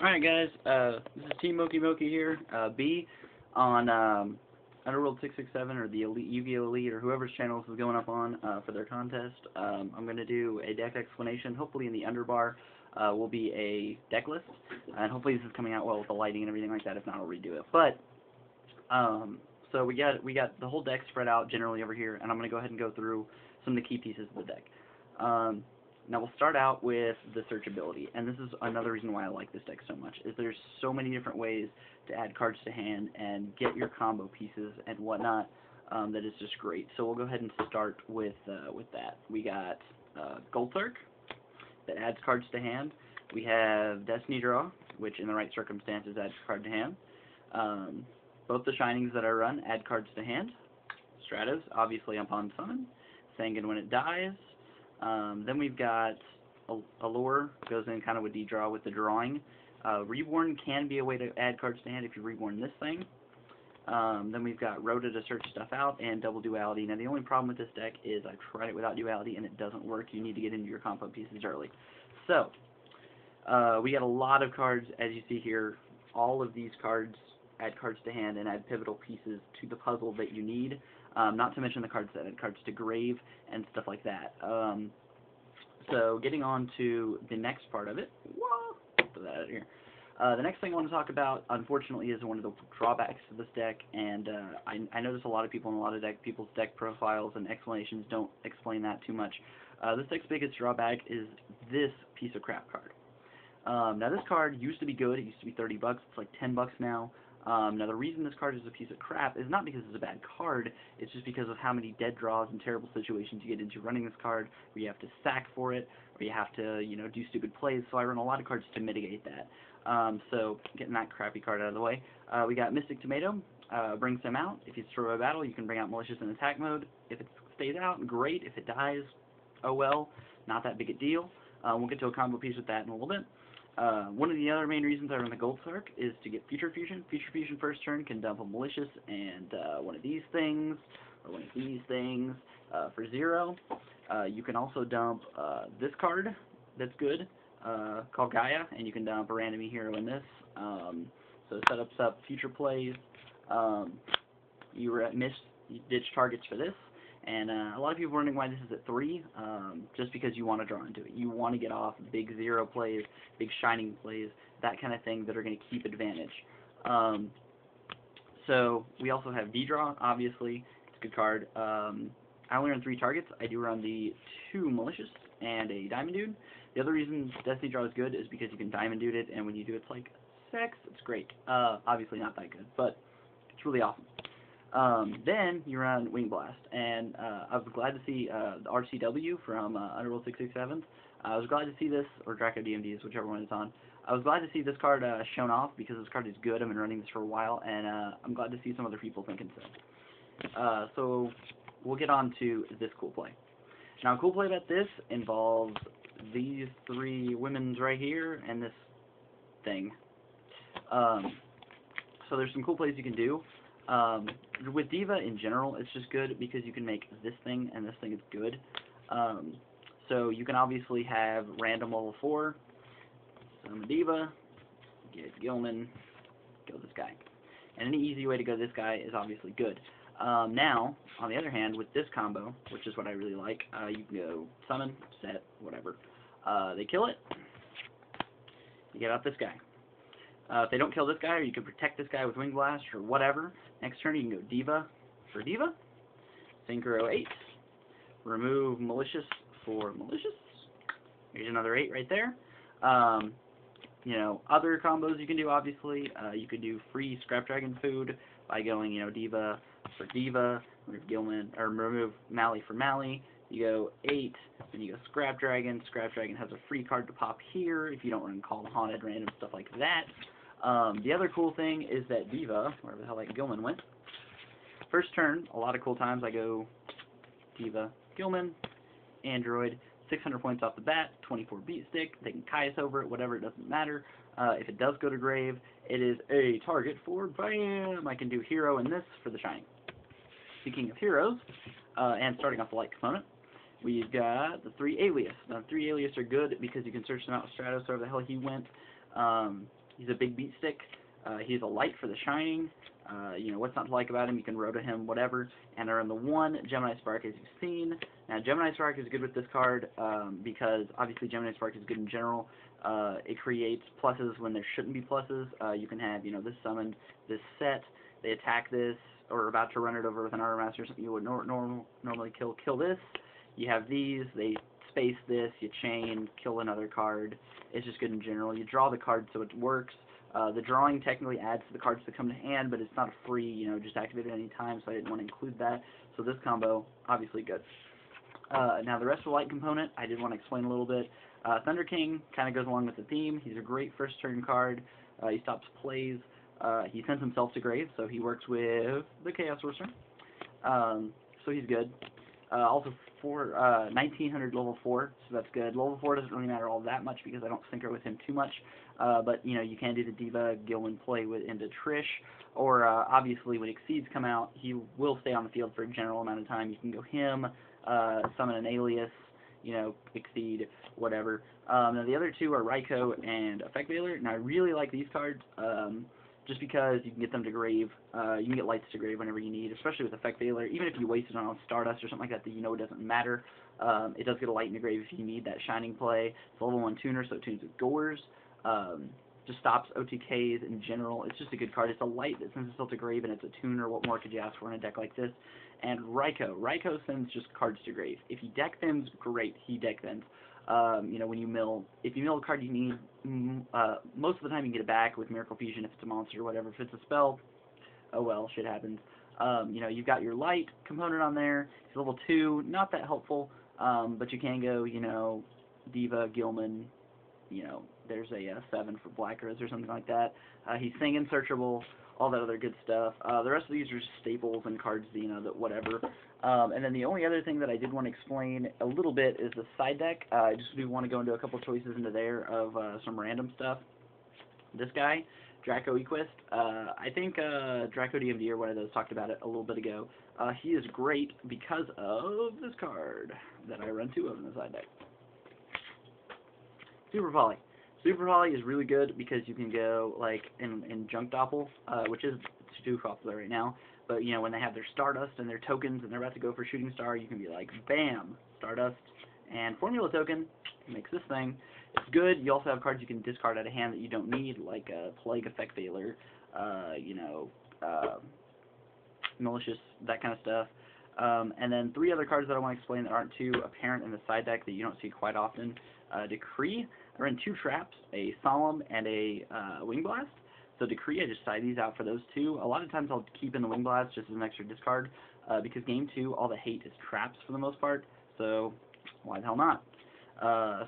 Alright guys, this is Team Moki Moki here, B, on Underworld 667, or the Elite, Yu-Gi-Oh! Elite, or whoever's channel this is going up on for their contest. I'm going to do a deck explanation. Hopefully in the underbar will be a deck list, and hopefully this is coming out well with the lighting and everything like that. If not, I'll redo it. But, so we got the whole deck spread out generally over here, and I'm going to go ahead and go through some of the key pieces of the deck. Now we'll start out with the search ability, and this is another reason why I like this deck so much, is there's so many different ways to add cards to hand and get your combo pieces and whatnot, that is just great. So we'll go ahead and start with that. We got sorc that adds cards to hand. We have Destiny Draw, which in the right circumstances adds a card to hand. Both the Shinings that I run add cards to hand. Stratos, obviously upon summon. Sangan when it dies. Then we've got allure, goes in kind of with ddraw with the drawing. Reborn can be a way to add cards to hand if you reborn this thing. Then we've got RotA to search stuff out, and double duality. Now the only problem with this deck is I've tried it without duality and it doesn't work. You need to get into your combo pieces early. So, we got a lot of cards, as you see here. All of these cards add cards to hand and add pivotal pieces to the puzzle that you need. Not to mention the cards that add cards to grave and stuff like that. So getting on to the next part of it. Whoa, put that out of here. The next thing I want to talk about, unfortunately, is one of the drawbacks of this deck, and I notice a lot of people in a lot of people's deck profiles and explanations don't explain that too much. This deck's biggest drawback is this piece of crap card. Now this card used to be good. It used to be $30. It's like $10 now. Now the reason this card is a piece of crap is not because it's a bad card, it's just because of how many dead draws and terrible situations you get into running this card, where you have to sack for it, or you have to, you know, do stupid plays. So I run a lot of cards to mitigate that. So getting that crappy card out of the way. We got Mystic Tomato, brings them out. If you destroy a battle, you can bring out Malicious in attack mode. If it stays out, great. If it dies, oh well, not that big a deal. We'll get to a combo piece with that in a little bit. One of the other main reasons I run the gold sorc is to get Synchro-Fusion. Synchro-Fusion first turn can dump a malicious and one of these things, or one of these things, for 0. You can also dump this card that's good, called Gaia, and you can dump a random ehero in this. So it sets up future plays. You ditch targets for this. And a lot of people are wondering why this is at 3, just because you want to draw into it. You want to get off big 0 plays, big shining plays, that kind of thing that are going to keep advantage. So we also have ddraw, obviously. It's a good card. I only run 3 targets. I do run the 2 malicious and a diamond dude. The other reason Destiny Draw is good is because you can diamond dude it, and when you do it's like sex, it's great. Obviously not that good, but it's really awesome. Then you run Wing Blast, and I was glad to see the RCW from Underworld 667. I was glad to see this, or Draco DMDs, whichever one it's on. I was glad to see this card shown off, because this card is good. I've been running this for a while, and I'm glad to see some other people thinking so. So we'll get on to this cool play. Now, a cool play about this involves these 3 women's right here, and this thing. So there's some cool plays you can do. With Diva in general, it's just good because you can make this thing, and this thing is good. So you can obviously have random level 4, summon Diva, get Gilman, go this guy. And any easy way to go this guy is obviously good. Now, on the other hand, with this combo, which is what I really like, you can go summon, set, whatever. They kill it, you get out this guy. If they don't kill this guy, or you can protect this guy with Wing Blast or whatever, next turn you can go Diva for Diva, Synchro 8, remove Malicious for Malicious, here's another 8 right there. You know, other combos you can do, obviously, you could do free Scrap Dragon food by going, you know, Diva for Diva, remove Gilman, or remove Mally for Mally. You go 8, then you go Scrap Dragon. Scrap Dragon has a free card to pop here if you don't run Call Haunted, random stuff like that. The other cool thing is that Diva, wherever the hell like Gilman went, first turn, a lot of cool times I go Diva, Gilman, Android, 600 points off the bat, 24 beat stick, they can Caius over it, whatever, it doesn't matter. If it does go to grave, it is a target for BAM! I can do hero in this for the Shining. Speaking of heroes, and starting off the light component, we've got the 3 alias. Now, the 3 alias are good because you can search them out with Stratos, wherever the hell he went. He's a big beat stick. He's a light for the shining. You know, what's not to like about him? You can RotA him, whatever. And are in the 1 Gemini Spark, as you've seen. Now, Gemini Spark is good with this card because, obviously, Gemini Spark is good in general. It creates pluses when there shouldn't be pluses. You can have, you know, this summoned, this set. They attack this, or are about to run it over with an Armor Master or something you would normally kill this. You have these. They space this. You chain, kill another card. It's just good in general. You draw the card so it works. The drawing technically adds to the cards that come to hand, but it's not free, you know, just activate at any time, so I didn't want to include that. So this combo, obviously good. Now the rest of the light component, I did want to explain a little bit. Thunder King kind of goes along with the theme. He's a great first turn card. He stops plays. He sends himself to grave, so he works with the Chaos Sorcerer. So he's good. Also for 1900 level 4, so that's good. Level 4 doesn't really matter all that much because I don't synchro with him too much. But you know, you can do the Diva Gilman play into Trish, or obviously when Exceeds come out, he will stay on the field for a general amount of time. You can go him, summon an alias, you know, Exceed, whatever. Now the other two are Ryko and Effect Veiler. Now I really like these cards. Just because you can get them to grave, you can get lights to grave whenever you need, especially with Effect Veiler. Even if you waste it on Stardust or something like that you know it doesn't matter, it does get a light in the grave if you need that shining play. It's a level 1 tuner, so it tunes with gorz. Just stops OTKs in general. It's just a good card. It's a light that sends itself to grave, and it's a tuner. What more could you ask for in a deck like this? And Ryko. Ryko sends just cards to grave. If he deck them's, great. He deck them's. You know, when you mill, if you mill a card you need, most of the time you can get it back with Miracle Fusion if it's a monster or whatever. If it's a spell, oh well, shit happens. You know, you've got your light component on there. It's level 2, not that helpful, but you can go, you know, Diva, Gilman, you know, there's a 7 for Black Rose or something like that. He's Sangan searchable, all that other good stuff. The rest of these are just staples and cards, you know, that whatever. And then the only other thing that I did want to explain a little bit is the side deck. I just do want to go into a couple choices into there of some random stuff. This guy, Draco equiste. I think Draco DMD or one of those talked about it a little bit ago. He is great because of this card that I run 2 of in the side deck. Super Poly. Super Poly is really good because you can go like in Junk Doppel, which is too popular right now. But you know, when they have their Stardust and their tokens and they're about to go for Shooting Star, you can be like, bam, Stardust and Formula Token makes this thing. It's good. You also have cards you can discard out of hand that you don't need, like Plague, Effect Veiler, you know, Malicious, that kind of stuff. And then 3 other cards that I want to explain that aren't too apparent in the side deck that you don't see quite often. Decree. I run 2 traps, a Solemn and a Wing Blast. So Decree, I just side these out for those 2. A lot of times I'll keep in the Wing Blast just as an extra discard because game 2, all the hate is traps for the most part. So why the hell not?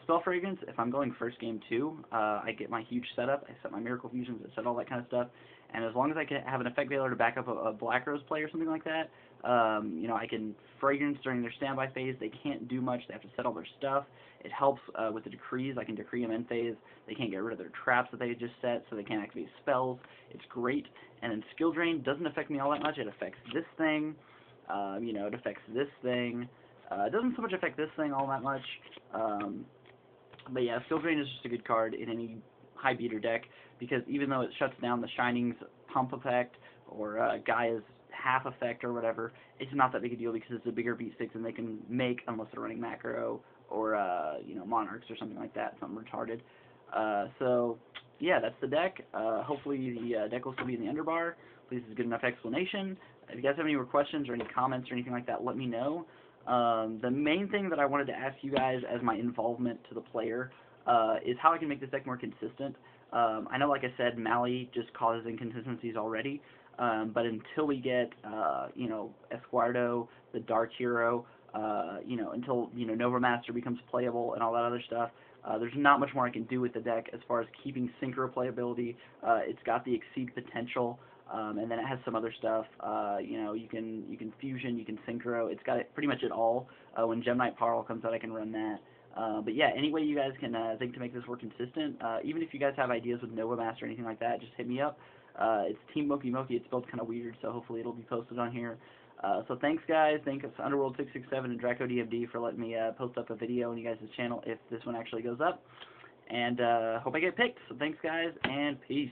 Spell Fragrance, if I'm going first game 2, I get my huge setup. I set my Miracle Fusions, I set all that kind of stuff. And as long as I can have an Effect Veiler to back up a Black Rose play or something like that, you know, I can Fragrance during their standby phase. They can't do much. They have to set all their stuff. It helps with the Decrees. I can Decree them in phase. They can't get rid of their traps that they just set, so they can't activate spells. It's great. And then Skill Drain doesn't affect me all that much. It affects this thing. You know, it affects this thing. It doesn't so much affect this thing all that much. But yeah, Skill Drain is just a good card in any high beater deck because even though it shuts down the Shining's pump effect or Gaia's half effect or whatever, it's not that big a deal because it's a bigger beat stick than they can make unless they're running macro or you know, Monarchs or something like that, something retarded. So yeah, that's the deck. Hopefully the deck will still be in the underbar. Please, is a good enough explanation. If you guys have any more questions or any comments or anything like that, let me know. The main thing that I wanted to ask you guys as my involvement to the player is how I can make this deck more consistent. I know, like I said, Mali just causes inconsistencies already, but until we get, you know, Esquardo, the Dark Hero, you know, until, you know, Nova Master becomes playable and all that other stuff, there's not much more I can do with the deck as far as keeping Synchro playability. It's got the Exceed potential. And then it has some other stuff. You know, you can fusion, you can synchro. It's got it pretty much it all. When Gemini Parl comes out, I can run that. But yeah, any way you guys can think to make this work consistent. Even if you guys have ideas with Nova Master or anything like that, just hit me up. It's Team Moki Moki. It's spelled kind of weird, so hopefully it'll be posted on here. So thanks, guys. Thanks Underworld667 and Draco DMD for letting me post up a video on you guys' channel if this one actually goes up. and hope I get picked. So thanks, guys, and peace.